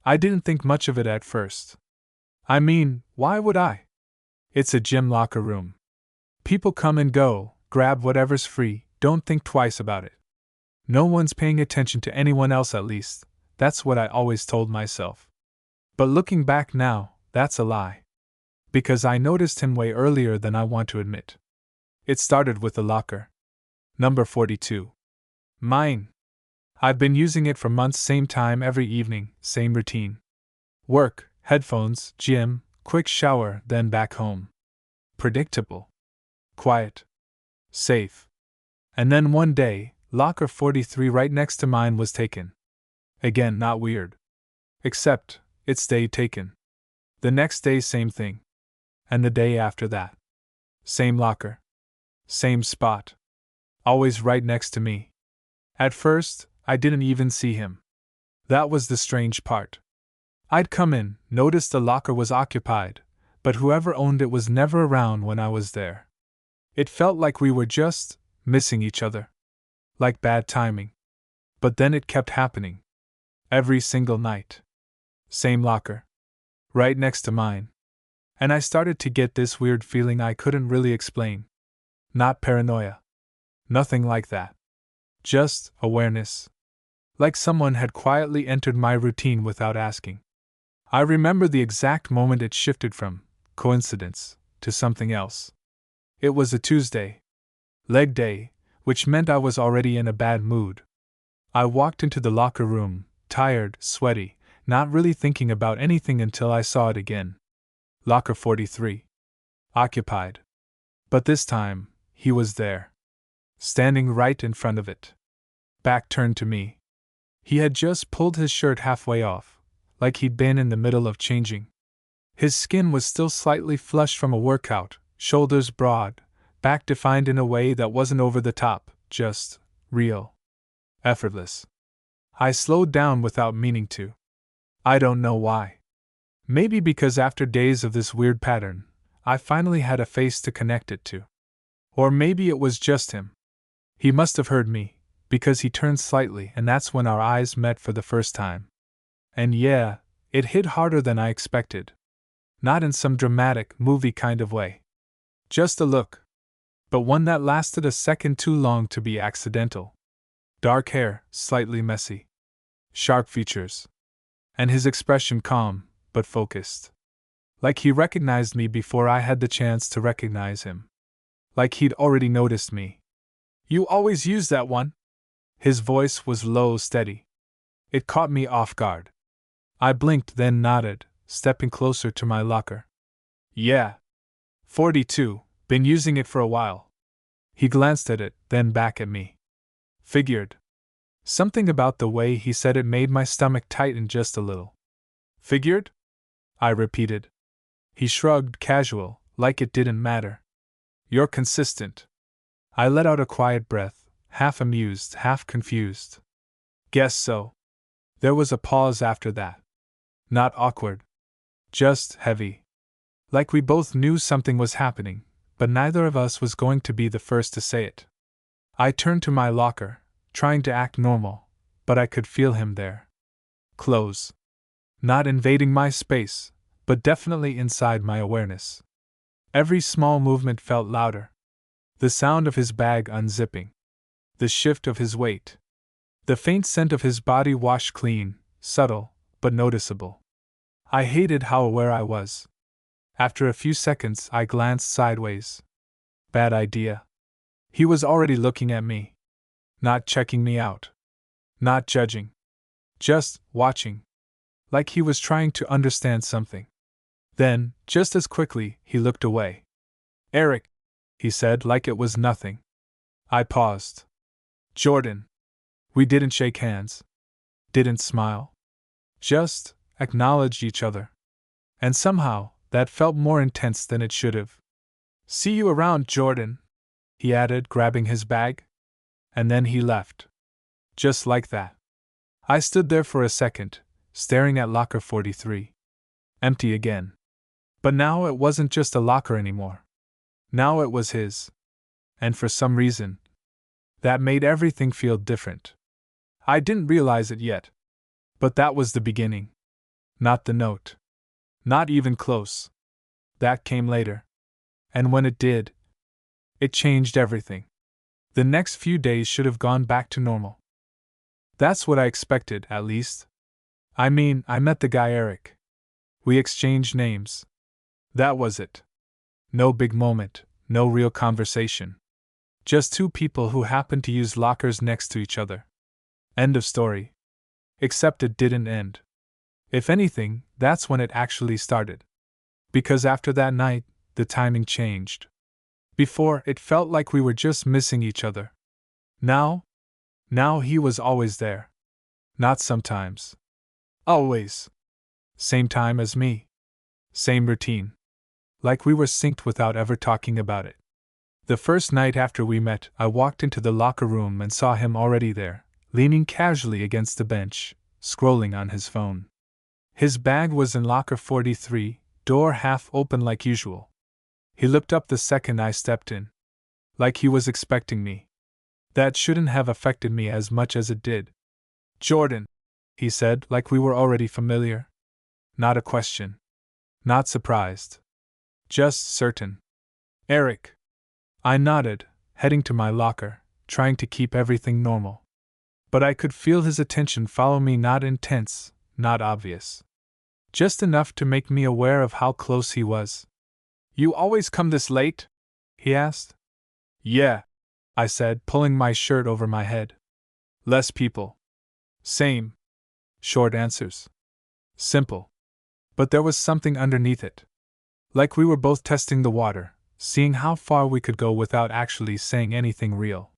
I didn't think much of it at first. I mean, why would I? It's a gym locker room. People come and go, grab whatever's free, don't think twice about it. No one's paying attention to anyone else, at least. That's what I always told myself. But looking back now, that's a lie. Because I noticed him way earlier than I want to admit. It started with the locker. Number 42. Mine. I've been using it for months, same time every evening, same routine. Work, headphones, gym, quick shower, then back home. Predictable. Quiet. Safe. And then one day, locker 43 right next to mine was taken. Again, not weird. Except, it stayed taken. The next day, same thing. And the day after that. Same locker. Same spot. Always right next to me. At first, I didn't even see him. That was the strange part. I'd come in, noticed the locker was occupied, but whoever owned it was never around when I was there. It felt like we were just missing each other. Like bad timing. But then it kept happening. Every single night. Same locker. Right next to mine. And I started to get this weird feeling I couldn't really explain. Not paranoia. Nothing like that. Just awareness. Like someone had quietly entered my routine without asking. I remember the exact moment it shifted from coincidence to something else. It was a Tuesday. Leg day, which meant I was already in a bad mood. I walked into the locker room, tired, sweaty, not really thinking about anything until I saw it again. Locker 43. Occupied. But this time, he was there. Standing right in front of it. Back turned to me. He had just pulled his shirt halfway off, like he'd been in the middle of changing. His skin was still slightly flushed from a workout, shoulders broad, back defined in a way that wasn't over the top, just real. Effortless. I slowed down without meaning to. I don't know why. Maybe because after days of this weird pattern, I finally had a face to connect it to. Or maybe it was just him. He must have heard me, because he turned slightly, and that's when our eyes met for the first time. And yeah, it hit harder than I expected. Not in some dramatic, movie kind of way. Just a look. But one that lasted a second too long to be accidental. Dark hair, slightly messy. Sharp features. And his expression calm, but focused. Like he recognized me before I had the chance to recognize him. Like he'd already noticed me. "You always use that one?" His voice was low, steady. It caught me off guard. I blinked, then nodded, stepping closer to my locker. "Yeah. 42, been using it for a while." He glanced at it, then back at me. "Figured." Something about the way he said it made my stomach tighten just a little. "Figured?" I repeated. He shrugged, casual, like it didn't matter. "You're consistent." I let out a quiet breath, half amused, half confused. "Guess so." There was a pause after that. Not awkward. Just heavy. Like we both knew something was happening, but neither of us was going to be the first to say it. I turned to my locker, trying to act normal, but I could feel him there. Close. Not invading my space, but definitely inside my awareness. Every small movement felt louder. The sound of his bag unzipping. The shift of his weight. The faint scent of his body washed clean, subtle, but noticeable. I hated how aware I was. After a few seconds, I glanced sideways. Bad idea. He was already looking at me. Not checking me out. Not judging. Just watching. Like he was trying to understand something. Then, just as quickly, he looked away. "Eric," he said like it was nothing. I paused. "Jordan." We didn't shake hands. Didn't smile. Just acknowledged each other. And somehow, that felt more intense than it should have. "See you around, Jordan," he added, grabbing his bag. And then he left. Just like that. I stood there for a second, staring at locker 43. Empty again. But now it wasn't just a locker anymore. Now it was his. And for some reason, that made everything feel different. I didn't realize it yet. But that was the beginning. Not the note. Not even close. That came later. And when it did, it changed everything. The next few days should have gone back to normal. That's what I expected, at least. I mean, I met the guy Eric. We exchanged names. That was it. No big moment, no real conversation. Just two people who happened to use lockers next to each other. End of story. Except it didn't end. If anything, that's when it actually started. Because after that night, the timing changed. Before, it felt like we were just missing each other. Now he was always there. Not sometimes. Always. Same time as me. Same routine. Like we were synced without ever talking about it. The first night after we met, I walked into the locker room and saw him already there, leaning casually against the bench, scrolling on his phone. His bag was in locker 43, door half open like usual. He looked up the second I stepped in. Like he was expecting me. That shouldn't have affected me as much as it did. "Jordan," he said, like we were already familiar. Not a question. Not surprised. Just certain. "Eric." I nodded, heading to my locker, trying to keep everything normal. But I could feel his attention follow me, not intense, not obvious. Just enough to make me aware of how close he was. "You always come this late?" he asked. "Yeah," I said, pulling my shirt over my head. "Less people." "Same." Short answers. Simple. But there was something underneath it. Like we were both testing the water, seeing how far we could go without actually saying anything real.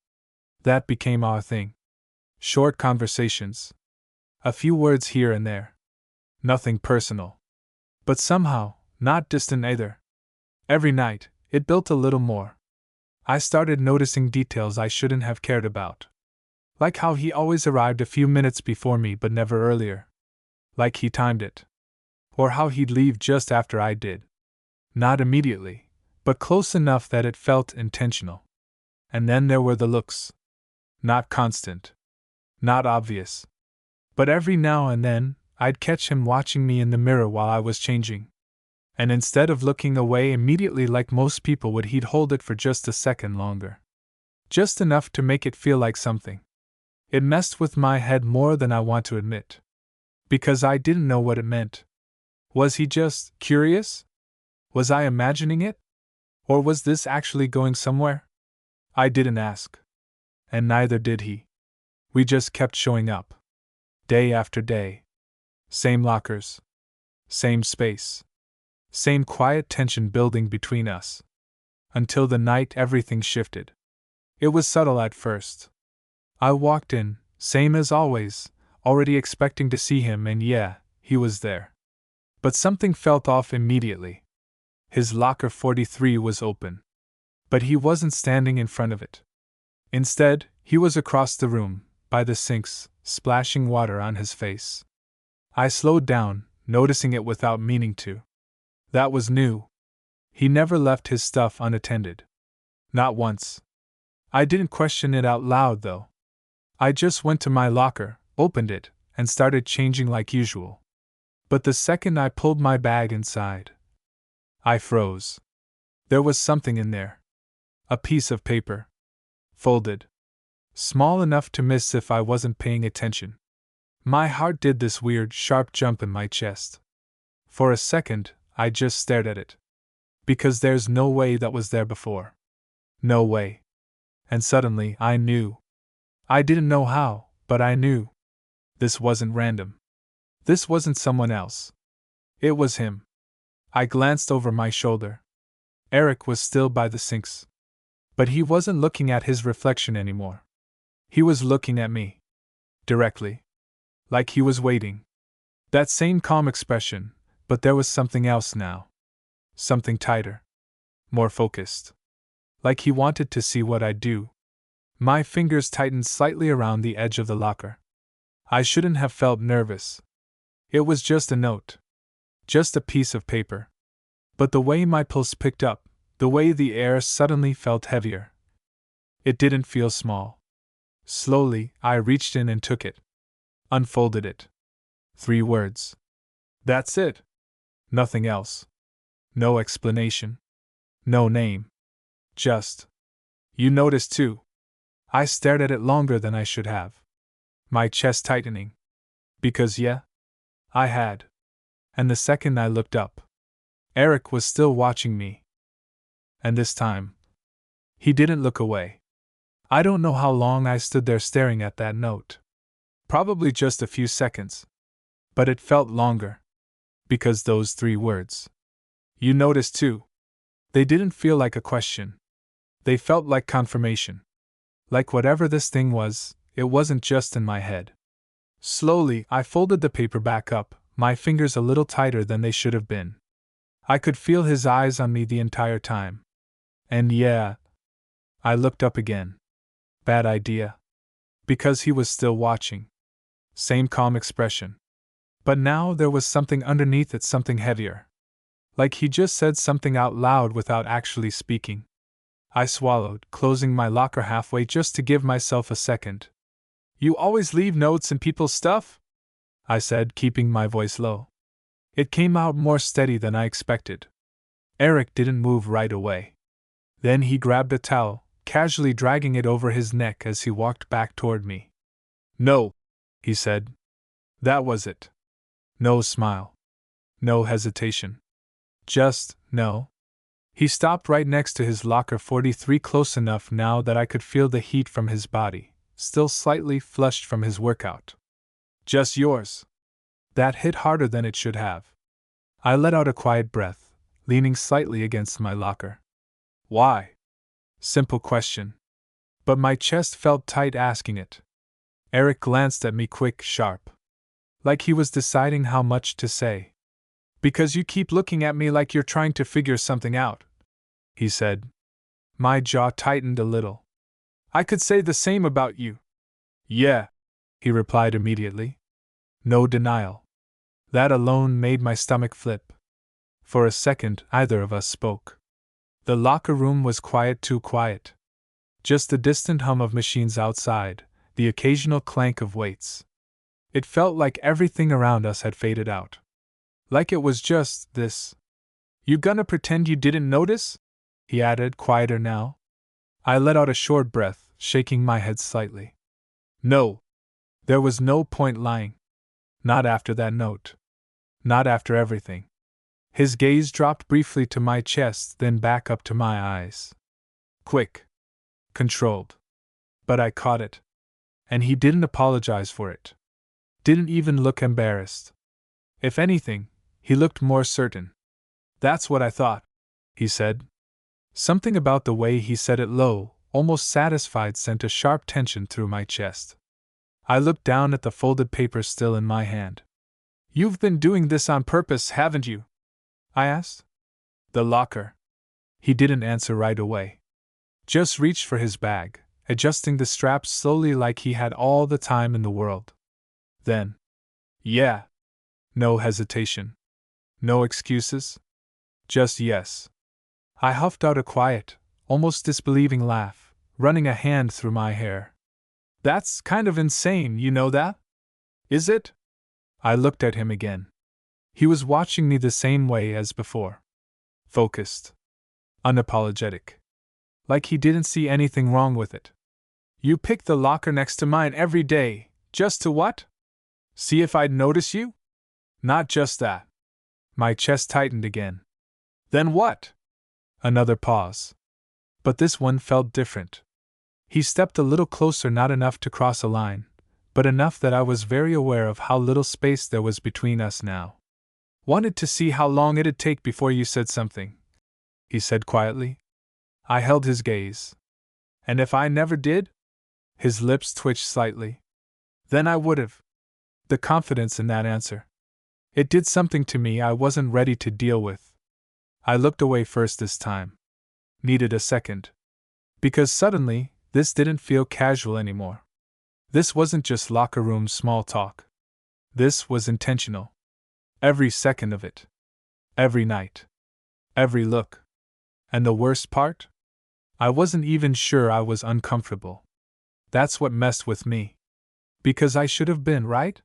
That became our thing. Short conversations. A few words here and there. Nothing personal. But somehow, not distant either. Every night, it built a little more. I started noticing details I shouldn't have cared about. Like how he always arrived a few minutes before me but never earlier. Like he timed it. Or how he'd leave just after I did. Not immediately, but close enough that it felt intentional. And then there were the looks. Not constant. Not obvious. But every now and then, I'd catch him watching me in the mirror while I was changing. And instead of looking away immediately like most people would, he'd hold it for just a second longer. Just enough to make it feel like something. It messed with my head more than I want to admit. Because I didn't know what it meant. Was he just curious? Was I imagining it? Or was this actually going somewhere? I didn't ask. And neither did he. We just kept showing up. Day after day. Same lockers. Same space. Same quiet tension building between us. Until the night everything shifted. It was subtle at first. I walked in, same as always, already expecting to see him, and yeah, he was there. But something felt off immediately. His locker 43 was open. But he wasn't standing in front of it. Instead, he was across the room, by the sinks, splashing water on his face. I slowed down, noticing it without meaning to. That was new. He never left his stuff unattended. Not once. I didn't question it out loud, though. I just went to my locker, opened it, and started changing like usual. But the second I pulled my bag inside, I froze. There was something in there. A piece of paper. Folded. Small enough to miss if I wasn't paying attention. My heart did this weird, sharp jump in my chest. For a second, I just stared at it. Because there's no way that was there before. No way. And suddenly, I knew. I didn't know how, but I knew. This wasn't random. This wasn't someone else. It was him. I glanced over my shoulder. Eric was still by the sinks. But he wasn't looking at his reflection anymore. He was looking at me. Directly. Like he was waiting. That same calm expression, but there was something else now. Something tighter. More focused. Like he wanted to see what I'd do. My fingers tightened slightly around the edge of the locker. I shouldn't have felt nervous. It was just a note. Just a piece of paper. But the way my pulse picked up, the way the air suddenly felt heavier. It didn't feel small. Slowly, I reached in and took it. Unfolded it. 3 words. That's it. Nothing else. No explanation. No name. Just. You noticed too. I stared at it longer than I should have. My chest tightening. Because, yeah, I had. And the second I looked up, Eric was still watching me. And this time, he didn't look away. I don't know how long I stood there staring at that note. Probably just a few seconds. But it felt longer. Because those 3 words. You noticed too. They didn't feel like a question. They felt like confirmation. Like whatever this thing was, it wasn't just in my head. Slowly, I folded the paper back up, my fingers a little tighter than they should have been. I could feel his eyes on me the entire time. And yeah, I looked up again. Bad idea. Because he was still watching. Same calm expression. But now there was something underneath it, something heavier. Like he just said something out loud without actually speaking. I swallowed, closing my locker halfway just to give myself a second. You always leave notes in people's stuff? I said, keeping my voice low. It came out more steady than I expected. Eric didn't move right away. Then he grabbed a towel, casually dragging it over his neck as he walked back toward me. No, he said. That was it. No smile. No hesitation. Just, no. He stopped right next to his locker 43, close enough now that I could feel the heat from his body, still slightly flushed from his workout. Just yours. That hit harder than it should have. I let out a quiet breath, leaning slightly against my locker. Why? Simple question. But my chest felt tight asking it. Eric glanced at me quick, sharp. Like he was deciding how much to say. Because you keep looking at me like you're trying to figure something out, he said. My jaw tightened a little. I could say the same about you. Yeah, he replied immediately. No denial. That alone made my stomach flip. For a second, either of us spoke. The locker room was quiet, too quiet. Just the distant hum of machines outside, the occasional clank of weights. It felt like everything around us had faded out. Like it was just this. You gonna pretend you didn't notice? He added, quieter now. I let out a short breath, shaking my head slightly. No. There was no point lying. Not after that note. Not after everything. His gaze dropped briefly to my chest, then back up to my eyes. Quick. Controlled. But I caught it. And he didn't apologize for it. Didn't even look embarrassed. If anything, he looked more certain. That's what I thought, he said. Something about the way he said it low, almost satisfied, sent a sharp tension through my chest. I looked down at the folded paper still in my hand. You've been doing this on purpose, haven't you? I asked. The locker. He didn't answer right away. Just reached for his bag, adjusting the straps slowly like he had all the time in the world. Then, yeah. No hesitation. No excuses. Just yes. I huffed out a quiet, almost disbelieving laugh, running a hand through my hair. That's kind of insane, you know that? Is it? I looked at him again. He was watching me the same way as before. Focused. Unapologetic. Like he didn't see anything wrong with it. You pick the locker next to mine every day, just to what? See if I'd notice you? Not just that. My chest tightened again. Then what? Another pause. But this one felt different. He stepped a little closer, not enough to cross a line, but enough that I was very aware of how little space there was between us now. Wanted to see how long it'd take before you said something, he said quietly. I held his gaze. And if I never did? His lips twitched slightly. Then I would've. The confidence in that answer. It did something to me I wasn't ready to deal with. I looked away first this time. Needed a second. Because suddenly, this didn't feel casual anymore. This wasn't just locker room small talk. This was intentional. Every second of it. Every night. Every look. And the worst part? I wasn't even sure I was uncomfortable. That's what messed with me. Because I should have been, right?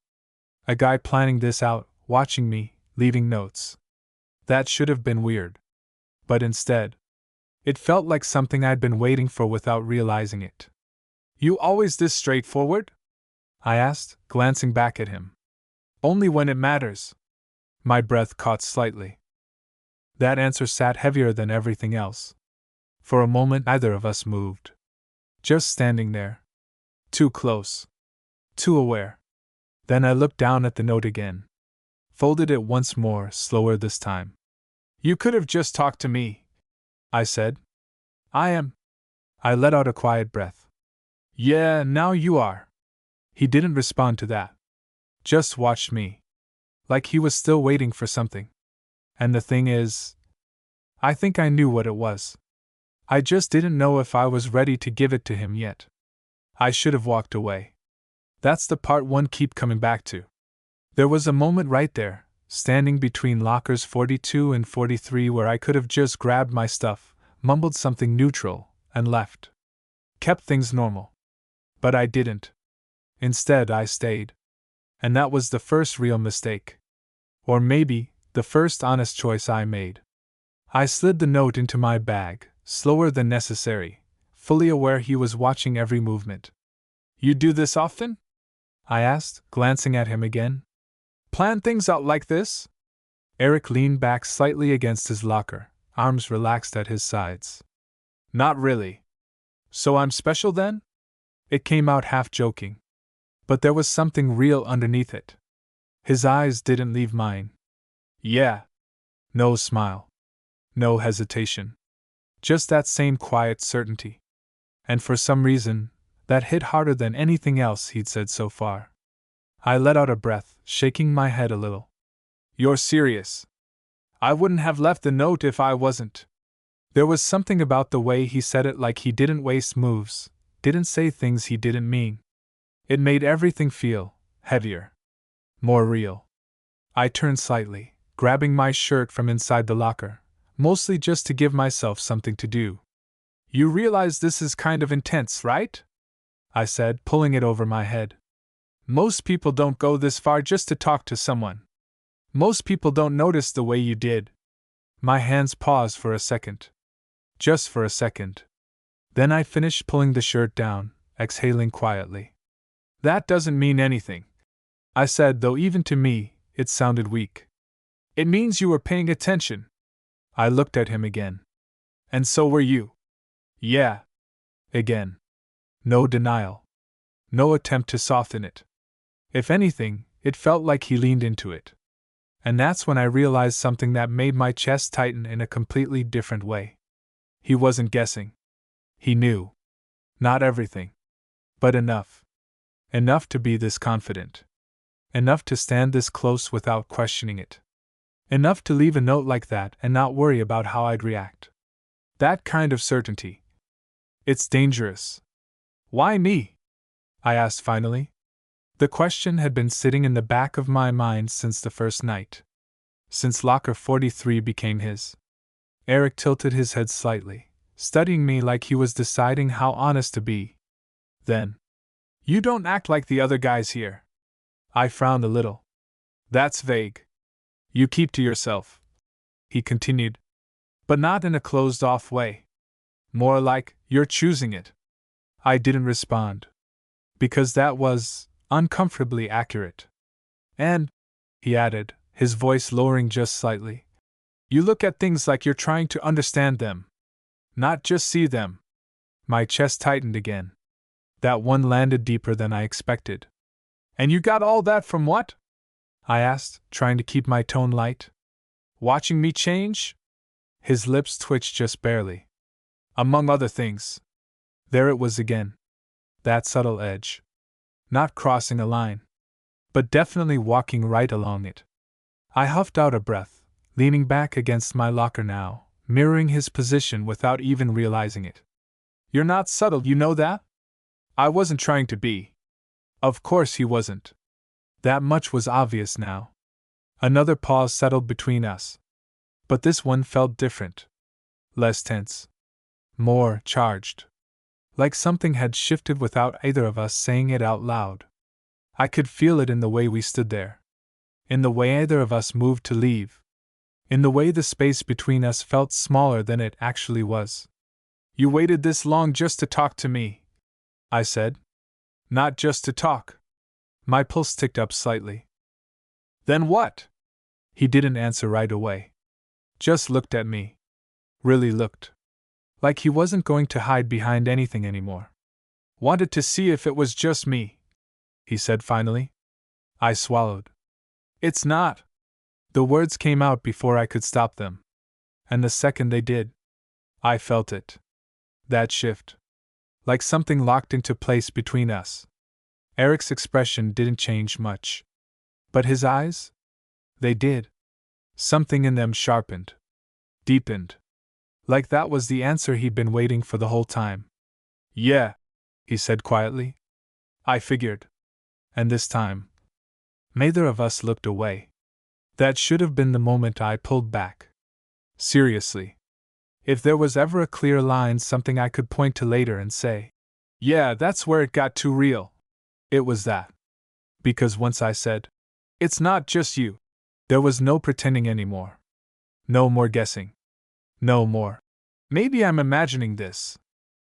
A guy planning this out, watching me, leaving notes. That should have been weird. But instead, it felt like something I'd been waiting for without realizing it. You always this straightforward? I asked, glancing back at him. Only when it matters. My breath caught slightly. That answer sat heavier than everything else. For a moment, neither of us moved. Just standing there. Too close. Too aware. Then I looked down at the note again. Folded it once more, slower this time. You could have just talked to me, I said. I let out a quiet breath. Yeah, now you are. He didn't respond to that. Just watched me. Like he was still waiting for something. And the thing is, I think I knew what it was. I just didn't know if I was ready to give it to him yet. I should have walked away. That's the part one keep coming back to. There was a moment right there, standing between lockers 42 and 43 where I could have just grabbed my stuff, mumbled something neutral, and left. Kept things normal. But I didn't. Instead, I stayed. And that was the first real mistake. Or maybe, the first honest choice I made. I slid the note into my bag, slower than necessary, fully aware he was watching every movement. You do this often? I asked, glancing at him again. Plan things out like this? Eric leaned back slightly against his locker, arms relaxed at his sides. Not really. So I'm special then? It came out half joking. But there was something real underneath it. His eyes didn't leave mine. Yeah. No smile. No hesitation. Just that same quiet certainty. And for some reason, that hit harder than anything else he'd said so far. I let out a breath, shaking my head a little. You're serious? I wouldn't have left the note if I wasn't. There was something about the way he said it, like he didn't waste moves, didn't say things he didn't mean. It made everything feel heavier. More real. I turned slightly, grabbing my shirt from inside the locker, mostly just to give myself something to do. You realize this is kind of intense, right? I said, pulling it over my head. Most people don't go this far just to talk to someone. Most people don't notice the way you did. My hands paused for a second. Just for a second. Then I finished pulling the shirt down, exhaling quietly. That doesn't mean anything, I said, though even to me, it sounded weak. It means you were paying attention. I looked at him again. And so were you. Yeah. Again. No denial. No attempt to soften it. If anything, it felt like he leaned into it. And that's when I realized something that made my chest tighten in a completely different way. He wasn't guessing. He knew. Not everything. But enough. Enough to be this confident. Enough to stand this close without questioning it. Enough to leave a note like that and not worry about how I'd react. That kind of certainty. It's dangerous. Why me? I asked finally. The question had been sitting in the back of my mind since the first night. Since locker 43 became his. Eric tilted his head slightly, studying me like he was deciding how honest to be. Then, you don't act like the other guys here. I frowned a little. That's vague. You keep to yourself, he continued. But not in a closed-off way. More like, you're choosing it. I didn't respond. Because that was uncomfortably accurate. And, he added, his voice lowering just slightly, you look at things like you're trying to understand them. Not just see them. My chest tightened again. That one landed deeper than I expected. And you got all that from what? I asked, trying to keep my tone light. Watching me change? His lips twitched just barely. Among other things. There it was again. That subtle edge. Not crossing a line. But definitely walking right along it. I huffed out a breath, leaning back against my locker now, mirroring his position without even realizing it. You're not subtle, you know that? I wasn't trying to be. Of course he wasn't. That much was obvious now. Another pause settled between us. But this one felt different. Less tense. More charged. Like something had shifted without either of us saying it out loud. I could feel it in the way we stood there. In the way either of us moved to leave. In the way the space between us felt smaller than it actually was. You waited this long just to talk to me, I said. Not just to talk. My pulse ticked up slightly. Then what? He didn't answer right away. Just looked at me. Really looked. Like he wasn't going to hide behind anything anymore. Wanted to see if it was just me, he said finally. I swallowed. It's not. The words came out before I could stop them. And the second they did, I felt it. That shift. Like something locked into place between us. Eric's expression didn't change much. But his eyes? They did. Something in them sharpened. Deepened. Like that was the answer he'd been waiting for the whole time. Yeah, he said quietly. I figured. And this time, neither of us looked away. That should have been the moment I pulled back. Seriously. If there was ever a clear line, something I could point to later and say, yeah, that's where it got too real. It was that. Because once I said, it's not just you, there was no pretending anymore. No more guessing. No more. Maybe I'm imagining this.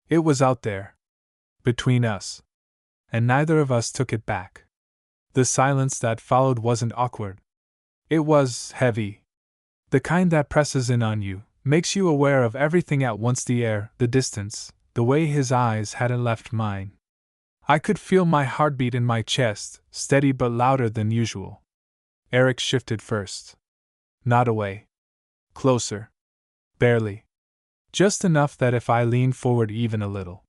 It was out there. Between us. And neither of us took it back. The silence that followed wasn't awkward. It was heavy. The kind that presses in on you, makes you aware of everything at once, the air, the distance, the way his eyes hadn't left mine. I could feel my heartbeat in my chest, steady but louder than usual. Eric shifted first. Not away. Closer. Barely. Just enough that if I leaned forward even a little,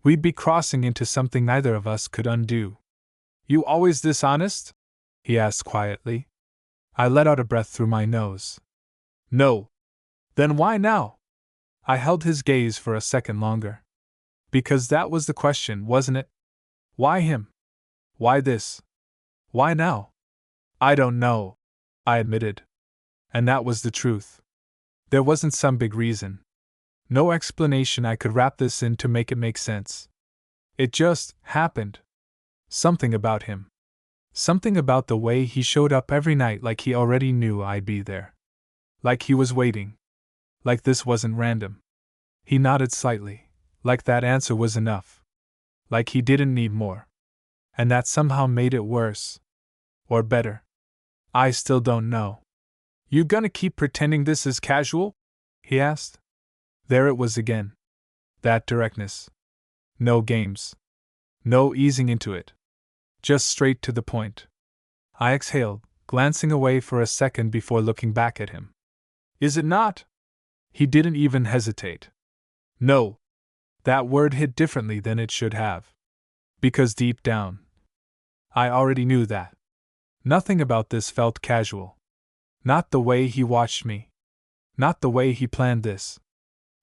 we'd be crossing into something neither of us could undo. You always this honest? He asked quietly. I let out a breath through my nose. No. Then why now? I held his gaze for a second longer. Because that was the question, wasn't it? Why him? Why this? Why now? I don't know, I admitted. And that was the truth. There wasn't some big reason. No explanation I could wrap this in to make it make sense. It just happened. Something about him. Something about the way he showed up every night, like he already knew I'd be there. Like he was waiting. Like this wasn't random. He nodded slightly, like that answer was enough. Like he didn't need more. And that somehow made it worse. Or better. I still don't know. You gonna keep pretending this is casual? He asked. There it was again. That directness. No games. No easing into it. Just straight to the point. I exhaled, glancing away for a second before looking back at him. Is it not? He didn't even hesitate. No. That word hit differently than it should have. Because deep down, I already knew that. Nothing about this felt casual. Not the way he watched me. Not the way he planned this.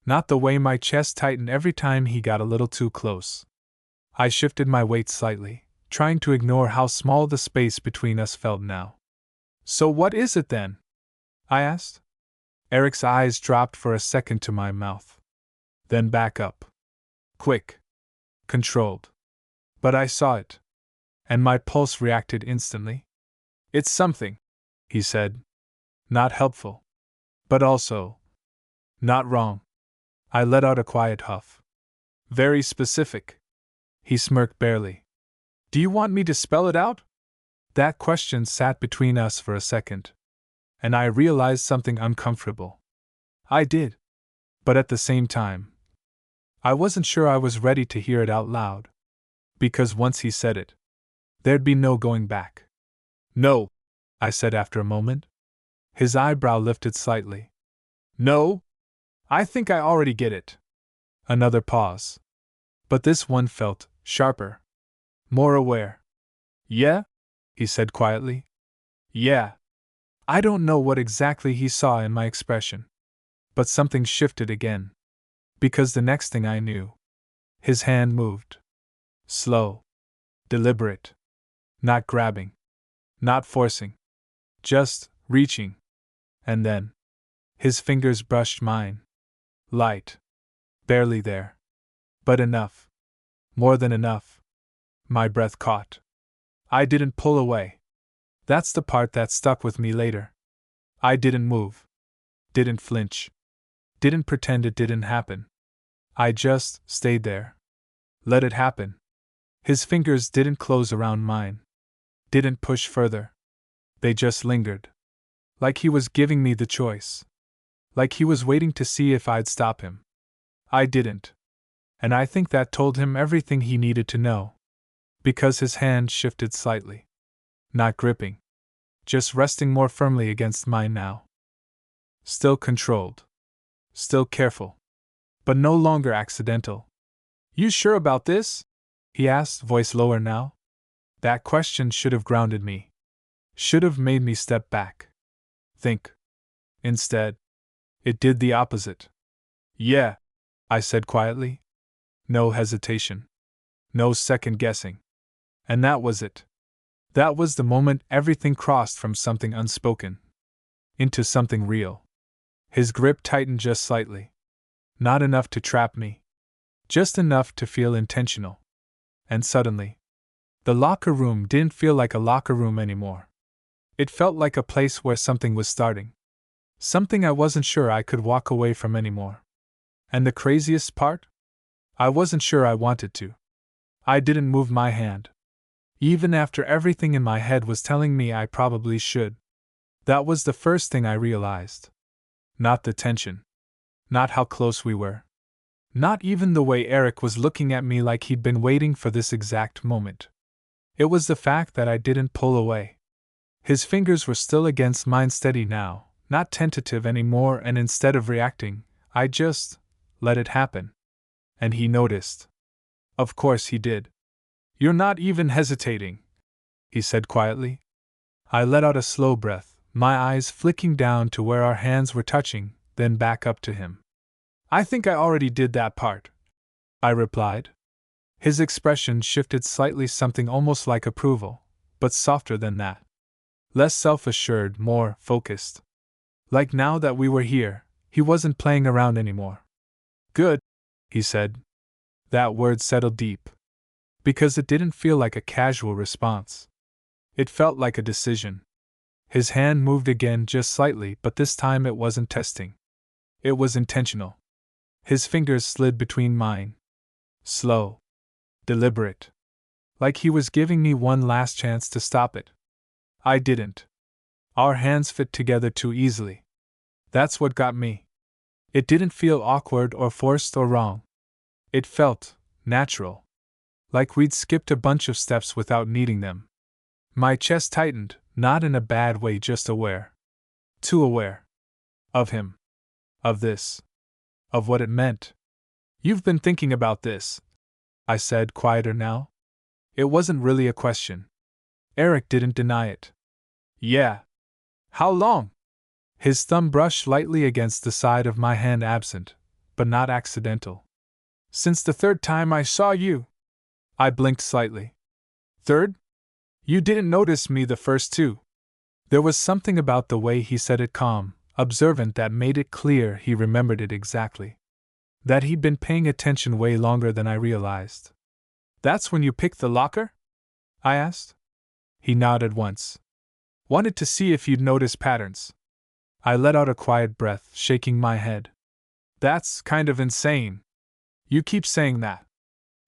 Not the way my chest tightened every time he got a little too close. I shifted my weight slightly, trying to ignore how small the space between us felt now. So what is it then? I asked. Eric's eyes dropped for a second to my mouth. Then back up. Quick. Controlled. But I saw it. And my pulse reacted instantly. It's something, he said. Not helpful. But also not wrong. I let out a quiet huff. Very specific. He smirked barely. Do you want me to spell it out? That question sat between us for a second. And I realized something uncomfortable. I did. But at the same time, I wasn't sure I was ready to hear it out loud. Because once he said it, there'd be no going back. No, I said after a moment. His eyebrow lifted slightly. No? I think I already get it. Another pause. But this one felt sharper. More aware. Yeah? He said quietly. Yeah. I don't know what exactly he saw in my expression. But something shifted again. Because the next thing I knew, his hand moved. Slow. Deliberate. Not grabbing. Not forcing. Just reaching. And then, his fingers brushed mine. Light. Barely there. But enough. More than enough. My breath caught. I didn't pull away. That's the part that stuck with me later. I didn't move. Didn't flinch. Didn't pretend it didn't happen. I just stayed there. Let it happen. His fingers didn't close around mine. Didn't push further. They just lingered. Like he was giving me the choice. Like he was waiting to see if I'd stop him. I didn't. And I think that told him everything he needed to know. Because his hand shifted slightly. Not gripping. Just resting more firmly against mine now. Still controlled. Still careful. But no longer accidental. You sure about this? He asked, voice lower now. That question should have grounded me. Should have made me step back. Think. Instead, it did the opposite. Yeah, I said quietly. No hesitation. No second guessing. And that was it. That was the moment everything crossed from something unspoken into something real. His grip tightened just slightly. Not enough to trap me. Just enough to feel intentional. And suddenly, the locker room didn't feel like a locker room anymore. It felt like a place where something was starting. Something I wasn't sure I could walk away from anymore. And the craziest part? I wasn't sure I wanted to. I didn't move my hand. Even after everything in my head was telling me I probably should. That was the first thing I realized. Not the tension. Not how close we were. Not even the way Eric was looking at me like he'd been waiting for this exact moment. It was the fact that I didn't pull away. His fingers were still against mine, steady now, not tentative anymore, and instead of reacting, I just let it happen. And he noticed. Of course he did. You're not even hesitating, he said quietly. I let out a slow breath, my eyes flicking down to where our hands were touching, then back up to him. I think I already did that part, I replied. His expression shifted slightly, something almost like approval, but softer than that. Less self-assured, more focused. Like now that we were here, he wasn't playing around anymore. Good, he said. That word settled deep. Because it didn't feel like a casual response. It felt like a decision. His hand moved again just slightly, but this time it wasn't testing. It was intentional. His fingers slid between mine. Slow. Deliberate. Like he was giving me one last chance to stop it. I didn't. Our hands fit together too easily. That's what got me. It didn't feel awkward or forced or wrong. It felt natural. Like we'd skipped a bunch of steps without needing them. My chest tightened, not in a bad way, just aware. Too aware. Of him. Of this. Of what it meant. You've been thinking about this, I said, quieter now. It wasn't really a question. Eric didn't deny it. Yeah. How long? His thumb brushed lightly against the side of my hand, absent, but not accidental. Since the third time I saw you. I blinked slightly. Third? You didn't notice me the first two. There was something about the way he said it, calm, observant, that made it clear he remembered it exactly. That he'd been paying attention way longer than I realized. That's when you picked the locker? I asked. He nodded once. Wanted to see if you'd notice patterns. I let out a quiet breath, shaking my head. That's kind of insane. You keep saying that.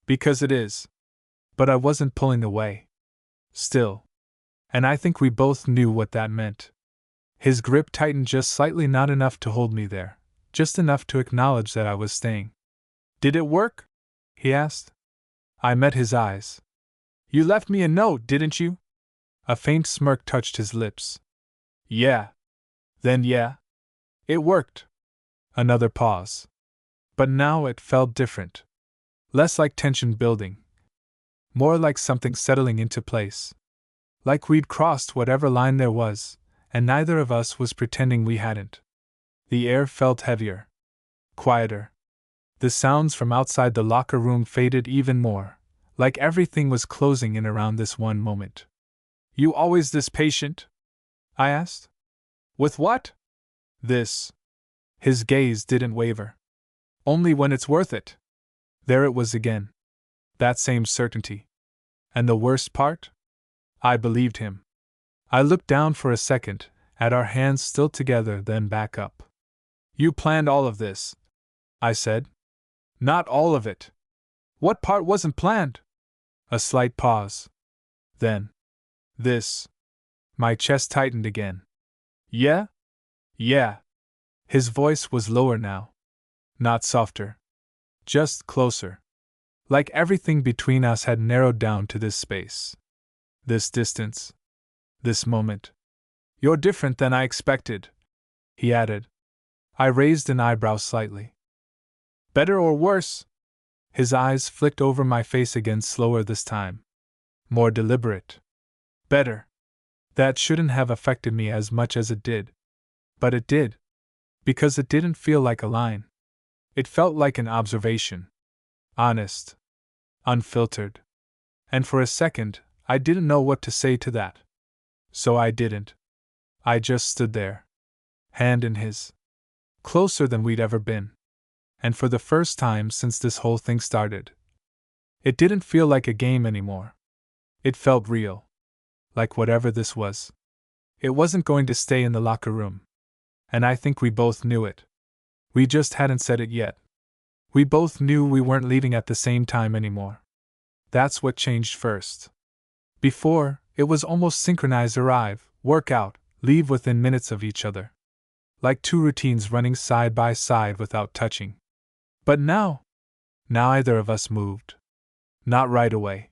Because it is. But I wasn't pulling away. Still. And I think we both knew what that meant. His grip tightened just slightly, not enough to hold me there, just enough to acknowledge that I was staying. Did it work? He asked. I met his eyes. You left me a note, didn't you? A faint smirk touched his lips. Yeah. Then yeah. It worked. Another pause. But now it felt different. Less like tension building. More like something settling into place. Like we'd crossed whatever line there was, and neither of us was pretending we hadn't. The air felt heavier. Quieter. The sounds from outside the locker room faded even more, like everything was closing in around this one moment. You always this patient? I asked. With what? This. His gaze didn't waver. Only when it's worth it. There it was again. That same certainty. And the worst part? I believed him. I looked down for a second, at our hands still together, then back up. You planned all of this, I said. Not all of it. What part wasn't planned? A slight pause. Then. This. My chest tightened again. Yeah? Yeah. His voice was lower now. Not softer. Just closer. Like everything between us had narrowed down to this space. This distance. This moment. You're different than I expected, he added. I raised an eyebrow slightly. Better or worse? His eyes flicked over my face again, slower this time. More deliberate. Better. That shouldn't have affected me as much as it did. But it did. Because it didn't feel like a line. It felt like an observation. Honest. Unfiltered. And for a second, I didn't know what to say to that. So I didn't. I just stood there. Hand in his. Closer than we'd ever been. And for the first time since this whole thing started. It didn't feel like a game anymore. It felt real. Like whatever this was. It wasn't going to stay in the locker room. And I think we both knew it. We just hadn't said it yet. We both knew we weren't leaving at the same time anymore. That's what changed first. Before, it was almost synchronized: arrive, work out, leave within minutes of each other. Like two routines running side by side without touching. But now neither of us moved. Not right away.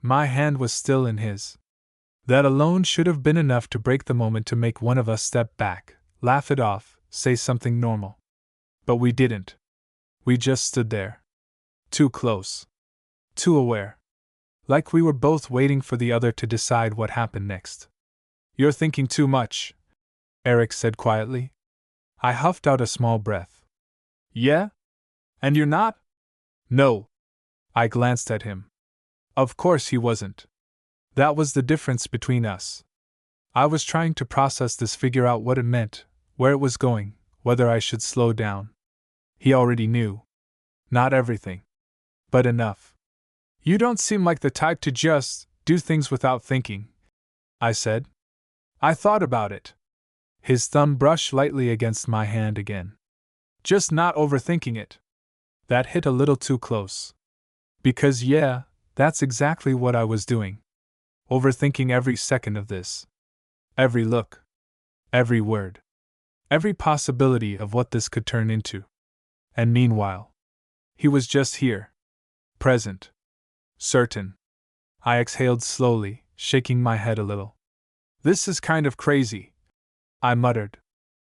My hand was still in his. That alone should have been enough to break the moment, to make one of us step back, laugh it off, say something normal. But we didn't. We just stood there. Too close. Too aware. Like we were both waiting for the other to decide what happened next. You're thinking too much, Eric said quietly. I huffed out a small breath. Yeah? And you're not? No. I glanced at him. Of course he wasn't. That was the difference between us. I was trying to process this, figure out what it meant, where it was going, whether I should slow down. He already knew. Not everything. But enough. You don't seem like the type to just do things without thinking, I said. I thought about it. His thumb brushed lightly against my hand again. Just not overthinking it. That hit a little too close. Because yeah, that's exactly what I was doing. Overthinking every second of this. Every look. Every word. Every possibility of what this could turn into. And meanwhile, he was just here. Present. Certain. I exhaled slowly, shaking my head a little. This is kind of crazy, I muttered.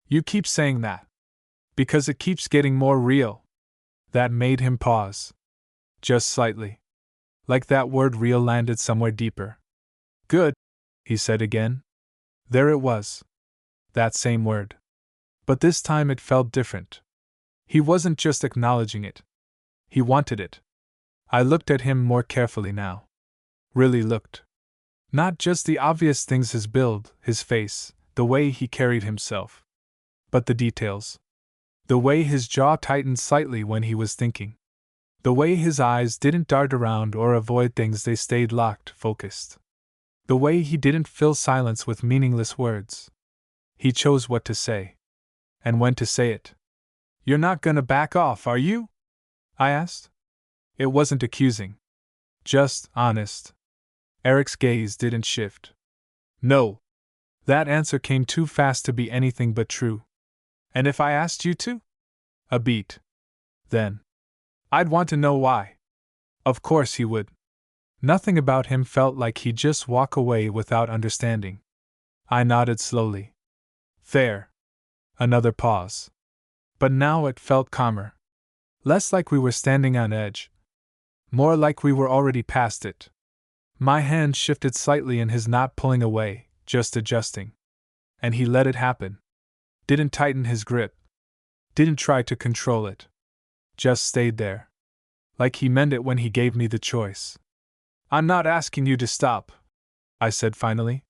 You keep saying that. Because it keeps getting more real. That made him pause. Just slightly. Like that word real landed somewhere deeper. Good, he said again. There it was. That same word. But this time it felt different. He wasn't just acknowledging it. He wanted it. I looked at him more carefully now. Really looked. Not just the obvious things: his build, his face, the way he carried himself. But the details. The way his jaw tightened slightly when he was thinking. The way his eyes didn't dart around or avoid things, they stayed locked, focused. The way he didn't fill silence with meaningless words. He chose what to say. And when to say it. You're not gonna back off, are you? I asked. It wasn't accusing. Just honest. Eric's gaze didn't shift. No. That answer came too fast to be anything but true. And if I asked you to? A beat. Then. I'd want to know why. Of course he would. Nothing about him felt like he'd just walk away without understanding. I nodded slowly. Fair. Another pause. But now it felt calmer. Less like we were standing on edge. More like we were already past it. My hand shifted slightly in his, not pulling away, just adjusting. And he let it happen. Didn't tighten his grip. Didn't try to control it. Just stayed there. Like he meant it when he gave me the choice. I'm not asking you to stop, I said finally.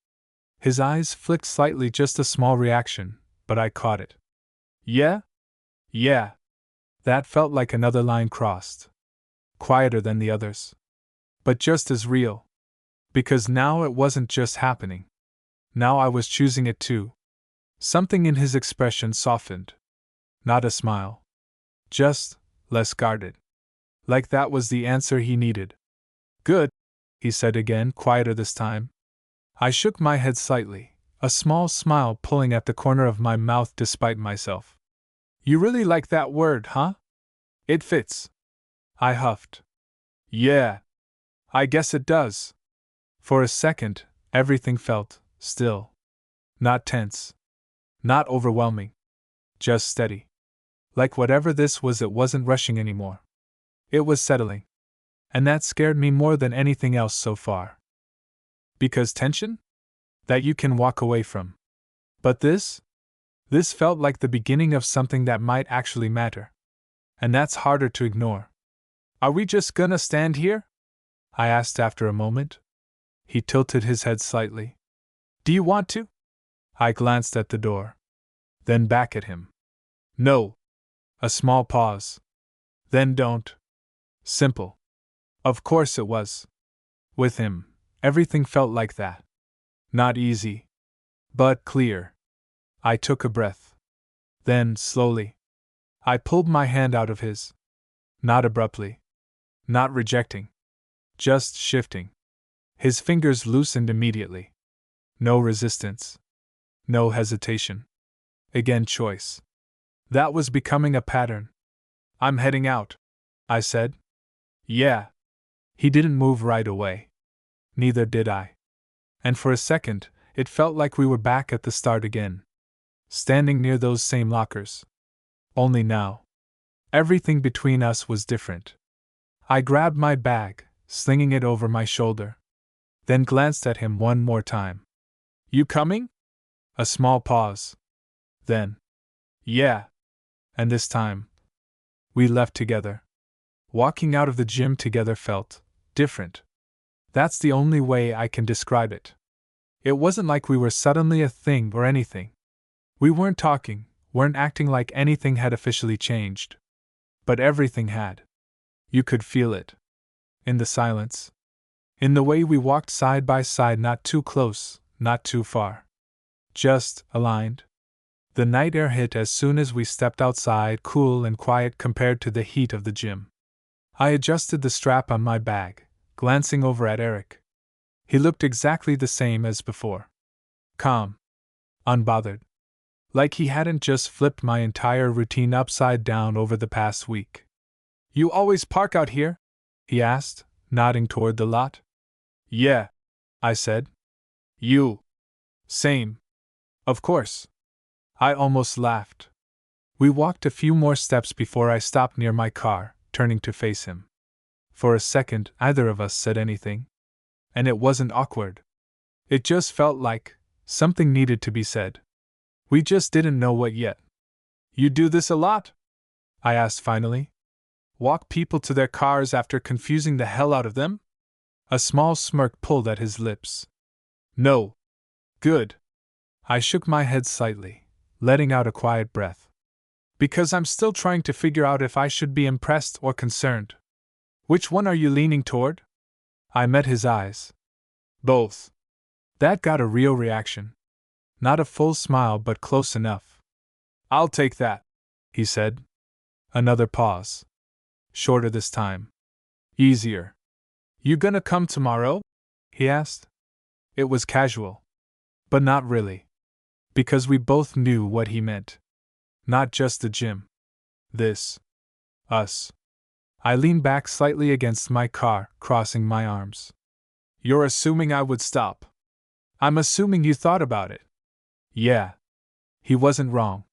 His eyes flicked slightly, just a small reaction, but I caught it. Yeah? Yeah. That felt like another line crossed. Quieter than the others. But just as real. Because now it wasn't just happening. Now I was choosing it too. Something in his expression softened. Not a smile. Just less guarded. Like that was the answer he needed. Good, he said again, quieter this time. I shook my head slightly, a small smile pulling at the corner of my mouth despite myself. You really like that word, huh? It fits. I huffed. Yeah. I guess it does. For a second, everything felt still. Not tense. Not overwhelming. Just steady. Like whatever this was, it wasn't rushing anymore. It was settling. And that scared me more than anything else so far. Because tension? That you can walk away from. But this? This felt like the beginning of something that might actually matter. And that's harder to ignore. Are we just gonna stand here? I asked after a moment. He tilted his head slightly. Do you want to? I glanced at the door. Then back at him. No. A small pause. Then don't. Simple. Of course it was. With him, everything felt like that. Not easy. But clear. I took a breath. Then, slowly, I pulled my hand out of his. Not abruptly. Not rejecting. Just shifting. His fingers loosened immediately. No resistance. No hesitation. Again, choice. That was becoming a pattern. I'm heading out, I said. Yeah. He didn't move right away. Neither did I. And for a second, it felt like we were back at the start again. Standing near those same lockers. Only now. Everything between us was different. I grabbed my bag, slinging it over my shoulder. Then glanced at him one more time. You coming? A small pause. Then. Yeah. And this time. We left together. Walking out of the gym together felt different. That's the only way I can describe it. It wasn't like we were suddenly a thing or anything. We weren't talking, weren't acting like anything had officially changed. But everything had. You could feel it. In the silence. In the way we walked side by side, not too close, not too far. Just aligned. The night air hit as soon as we stepped outside, cool and quiet compared to the heat of the gym. I adjusted the strap on my bag, glancing over at Eric. He looked exactly the same as before. Calm. Unbothered. Like he hadn't just flipped my entire routine upside down over the past week. You always park out here? He asked, nodding toward the lot. Yeah, I said. You. Same. Of course. I almost laughed. We walked a few more steps before I stopped near my car, turning to face him. For a second, neither of us said anything. And it wasn't awkward. It just felt like something needed to be said. We just didn't know what yet. You do this a lot? I asked finally. Walk people to their cars after confusing the hell out of them? A small smirk pulled at his lips. No. Good. I shook my head slightly, letting out a quiet breath. Because I'm still trying to figure out if I should be impressed or concerned. Which one are you leaning toward? I met his eyes. Both. That got a real reaction. Not a full smile, but close enough. I'll take that, he said. Another pause. Shorter this time. Easier. You gonna come tomorrow? He asked. It was casual. But not really. Because we both knew what he meant. Not just the gym. This. Us. I leaned back slightly against my car, crossing my arms. You're assuming I would stop. I'm assuming you thought about it. Yeah. He wasn't wrong.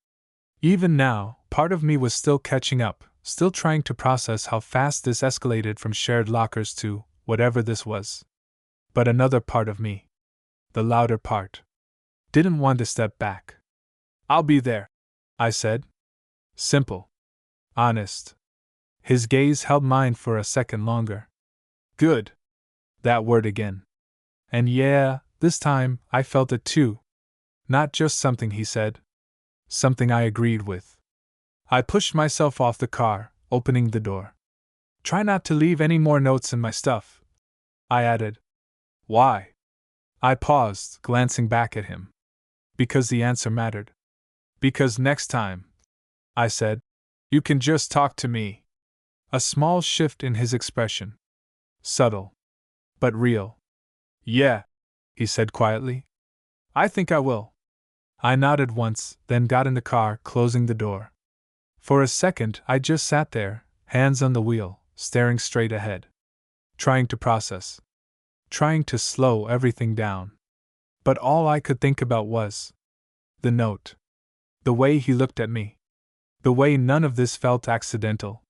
Even now, part of me was still catching up, still trying to process how fast this escalated from shared lockers to whatever this was. But another part of me, the louder part, didn't want to step back. I'll be there, I said. Simple. Honest. His gaze held mine for a second longer. Good. That word again. And yeah, this time I felt it too. Not just something he said. Something I agreed with. I pushed myself off the car, opening the door. Try not to leave any more notes in my stuff, I added. Why? I paused, glancing back at him. Because the answer mattered. Because next time, I said, you can just talk to me. A small shift in his expression. Subtle. But real. Yeah, he said quietly. I think I will. I nodded once, then got in the car, closing the door. For a second, I just sat there, hands on the wheel, staring straight ahead. Trying to process. Trying to slow everything down. But all I could think about was the note. The way he looked at me. The way none of this felt accidental.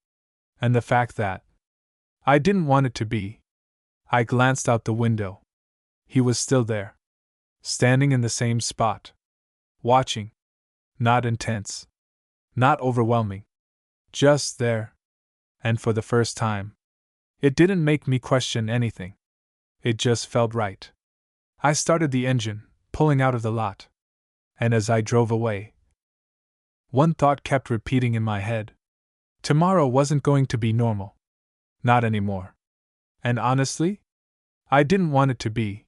And the fact that I didn't want it to be. I glanced out the window. He was still there. Standing in the same spot. Watching. Not intense. Not overwhelming. Just there. And for the first time, it didn't make me question anything. It just felt right. I started the engine, pulling out of the lot. And as I drove away, one thought kept repeating in my head. Tomorrow wasn't going to be normal. Not anymore. And honestly, I didn't want it to be.